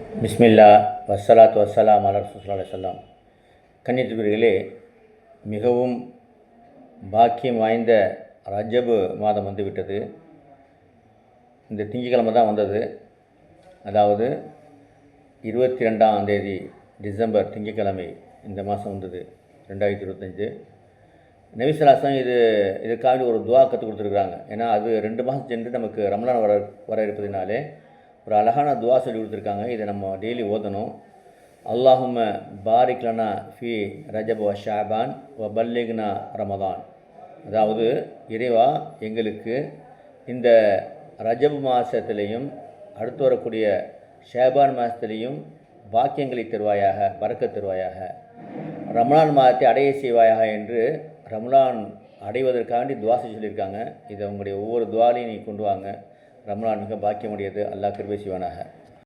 பிஸ்மில்லா வஸ்ஸலாத்து வஸ்ஸலாம் அலா ரசூலுல்லாஹி ஸல்லல்லாஹு அலைஹி வஸல்லம். கன்னியத்துக்குரியவர்களே, மிகவும் பாக்கியம் வாய்ந்த ரஜபு மாதம் வந்துவிட்டது. இந்த திங்கட்கிழமை தான் வந்தது. அதாவது 22ஆம் தேதி டிசம்பர் திங்கட்கிழமை இந்த மாதம் வந்தது 2025. நபி ஸல்லல்லாஹு அலைஹி வஸல்லம் இதுக்காக ஒரு துவா கற்றுக் கொடுத்துருக்குறாங்க. ஏன்னா அது 2 மாதம் சென்று நமக்கு ரமலான் வர இருப்பதினாலே ஒரு அழகான துவா சொல்லி கொடுத்துருக்காங்க. இதை நம்ம டெய்லி ஓதணும். அல்லாஹும்ம பாரிக் லனா ஃபி ரஜப் வ ஷாபான் வ பல்லிக்னா ரமதான். அதாவது, இறைவா, எங்களுக்கு இந்த ரஜப் மாதத்திலையும் அடுத்து வரக்கூடிய ஷாபான் மாதத்திலையும் பாக்கியங்களை தருவாயாக, பரக்கத் தருவாயாக, ரமலான் மாதத்தை அடைய செய்வாயாக என்று ரமலான் அடைவதற்காண்டி துவா செய்ய சொல்லியிருக்காங்க. இதை உங்களுடைய ஒவ்வொரு துவாலையும் நீங்கள் கொண்டு வாங்க. ரமலான் மிக பாக்கியமுடையது. அல்லாஹ் கிருபை செய்வானாக.